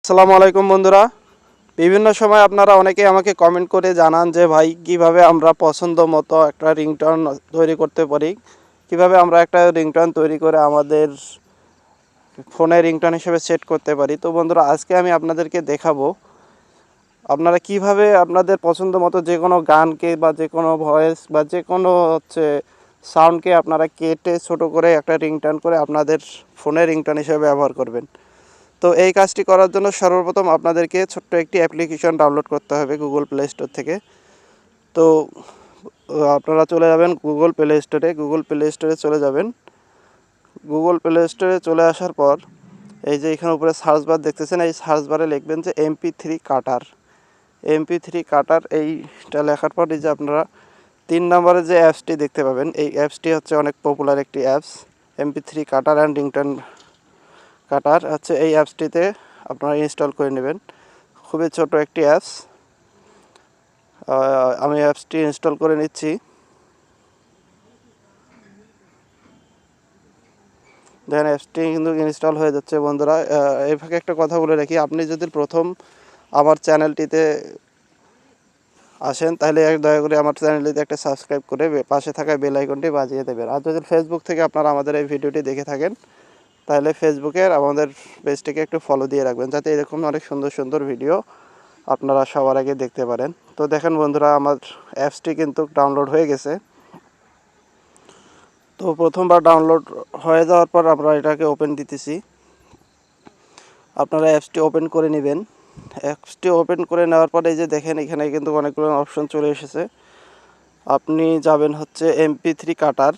আসসালামু আলাইকুম বন্ধুরা। বিভিন্ন সময় আপনারা অনেকেই আমাকে কমেন্ট করে জানান যে ভাই কিভাবে আমরা পছন্দ মতো একটা রিংটোন তৈরি করতে পারি, কিভাবে আমরা একটা রিংটোন তৈরি করে আমাদের ফোনে রিংটোন হিসেবে সেট করতে পারি। তো বন্ধুরা, আজকে আমি আপনাদেরকে দেখাবো আপনারা কিভাবে আপনাদের পছন্দ মতো যে কোনো গানকে বা যে কোনো ভয়েস বা যে কোনো সাউন্ডকে আপনারা কেটে ছোট করে একটা রিংটোন করে আপনাদের ফোনে রিংটোন হিসেবে ব্যবহার করবেন। তো এই কাজটি করার জন্য সর্বপ্রথম আপনাদেরকে ছোট্ট একটি অ্যাপ্লিকেশন ডাউনলোড করতে হবে গুগল প্লে স্টোর থেকে। তো আপনারা চলে যাবেন গুগল প্লে স্টোরে চলে যাবেন। গুগল প্লে স্টোরে চলে আসার পর এই যে এখানে উপরে সার্চ বার দেখতেছেন, এই সার্চ বারে লিখবেন যে MP3 কাটার। এইটা লেখার পর এই যে আপনারা 3 নম্বরে যে অ্যাপসটি দেখতে পাবেন, এই অ্যাপসটি হচ্ছে অনেক পপুলার একটি apps. MP3 cutter and ringtone cutter হচ্ছে এই অ্যাপসটিতে আপনারা ইনস্টল করে নেবেন। খুবই ছোট একটি অ্যাপস। আমি অ্যাপসটি ইনস্টল করে নিচ্ছি। দেখেন অ্যাপসটি কিন্তু ইনস্টল হয়ে যাচ্ছে বন্ধুরা। এই ফাঁকে একটা কথা বলে রাখি, আপনি যদি প্রথম আমার চ্যানেলটিতে আসেন তাহলে দয়া করে আমার চ্যানেলটিতে একটা সাবস্ক্রাইব করে পাশে থাকা বেল আইকনটি বাজিয়ে দেবেন। আর যদি ফেসবুক থেকে আপনারা আমাদের এই ভিডিওটি দেখে থাকেন তাহলে ফেসবুকের আমাদের পেজটিকে একটু ফলো দিয়ে রাখবেন, যাতে এরকম অনেক সুন্দর সুন্দর ভিডিও আপনারা সবার আগে দেখতে পারেন। তো দেখেন বন্ধুরা, আমার অ্যাপসটি কিন্তু ডাউনলোড হয়ে গেছে। তো প্রথমবার ডাউনলোড হয়ে যাওয়ার পর আমরা এটাকে ওপেন দিতেছি। আপনারা অ্যাপসটি ওপেন করে নেবেন। অ্যাপসটি ওপেন করে নেওয়ার পরে এই যে দেখেন এখানে কিন্তু অনেকগুলো অপশন চলে এসেছে। আপনি যাবেন হচ্ছে MP3 কাটার।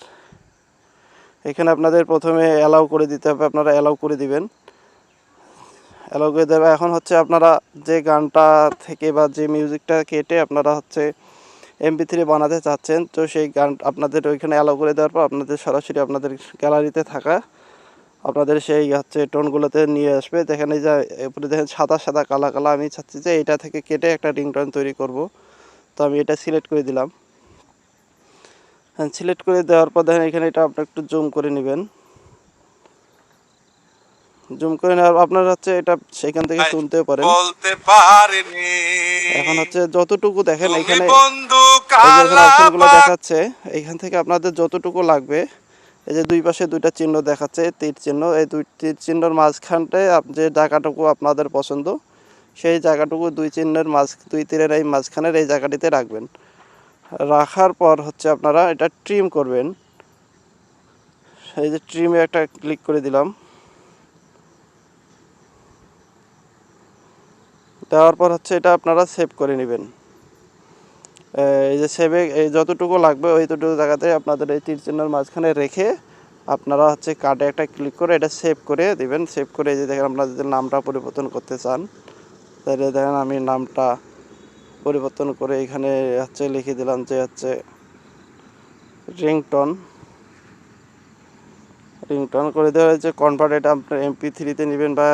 এখানে আপনাদের প্রথমে অ্যালাউ করে দিতে হবে, আপনারা অ্যালাউ করে দিবেন। অ্যালাউ করে দেবে। এখন হচ্ছে আপনারা যে গানটা থেকে বা যে মিউজিকটা কেটে আপনারা MP3 বানাতে চাচ্ছেন, তো সেই গান আপনাদের ওইখানে অ্যালাউ করে দেওয়ার পর আপনাদের সরাসরি আপনাদের গ্যালারিতে থাকা আপনাদের সেই টোনগুলোতে নিয়ে আসবে। দেখেন এই যে উপরে দেখেন সাদা সাদা কালা কালা, আমি চাচ্ছি যে এটা থেকে কেটে একটা রিংটোন তৈরি করব। তো আমি এটা সিলেক্ট করে দিলাম। হ্যাঁ, সিলেক্ট করে দেওয়ার পর দেখেন এখানে এটা আপনি একটু জুম করে নেবেন। জুম করে নেওয়ার আপনারা এটা সেখান থেকে শুনতেও পারেন। এখন যতটুকু দেখেন এখানে এই যে এখানে অপশনগুলো দেখাচ্ছে, এইখান থেকে আপনাদের যতটুকু লাগবে, এই যে দুই পাশে দুইটা চিহ্ন দেখাচ্ছে, তীর চিহ্ন, এই দুই তীর চিহ্নর মাঝখানটায় যে জায়গাটুকু আপনাদের পছন্দ সেই জায়গাটুকু দুই তীরের এই মাঝখানের এই জায়গাটিতে রাখবেন। রাখার পর আপনারা এটা ট্রিম করবেন। এই যে ট্রিমে একটা ক্লিক করে দিলাম। দেওয়ার পর এটা আপনারা সেভ করে নেবেন। এই যে সেভে এই যতটুকু লাগবে ওইটুকু জায়গাতে আপনাদের এই তীর চিহ্নের মাঝখানে রেখে আপনারা কার্ডে একটা ক্লিক করে এটা সেভ করে দিবেন। সেভ করে এই যে দেখেন আপনারা যদি নামটা পরিবর্তন করতে চান তাহলে দেখেন আমি নামটা পরিবর্তন করে এখানে লিখে দিলাম যে রিংটোন করে দেওয়া হয়েছে। কনভার্ট এটা আপনার MP3-তে নেবেন বা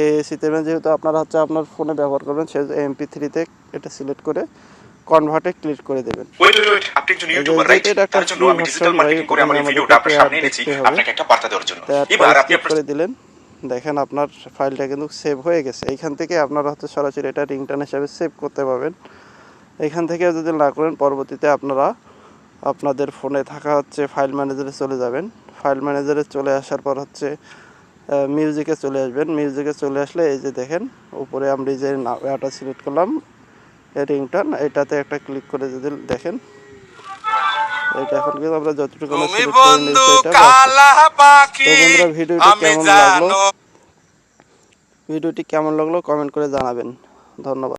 AAC-তে নেবেন, যেহেতু আপনারা আপনার ফোনে ব্যবহার করবেন সেই MP3-তে এটা সিলেক্ট করে কনভার্টে ক্লিক করে দেবেন। আপনি একজন ইউটিউবার, রাইট? তার জন্য আমি ডিজিটাল মার্কেটিং করে আমার এই ভিডিওটা আপনার সামনে এনেছি আপনাকে একটা বার্তা দেওয়ার জন্য। এবার আপনি করে দিলেন। দেখেন আপনার ফাইলটা কিন্তু সেভ হয়ে গেছে। এইখান থেকে আপনারা সরাসরি এটা রিংটোন হিসেবে সেভ করতে পারবেন। এখান থেকে যদি না করেন পরবর্তীতে আপনারা আপনাদের ফোনে থাকা ফাইল ম্যানেজারে চলে যাবেন। ফাইল ম্যানেজারে চলে আসার পর মিউজিকে চলে আসবেন। মিউজিকে চলে আসলে এই যে দেখেন উপরে আমরা যে এটা সিলেক্ট করলাম রিংটোন, এটাতে একটা ক্লিক করে যদি দেখেন এটা এখন কিন্তু আমরা যতটুকু সিলেক্ট করে নিয়েছি এটা বাজছে। তো বন্ধুরা, ভিডিওটি কেমন লাগলো কমেন্ট করে জানাবেন। ধন্যবাদ।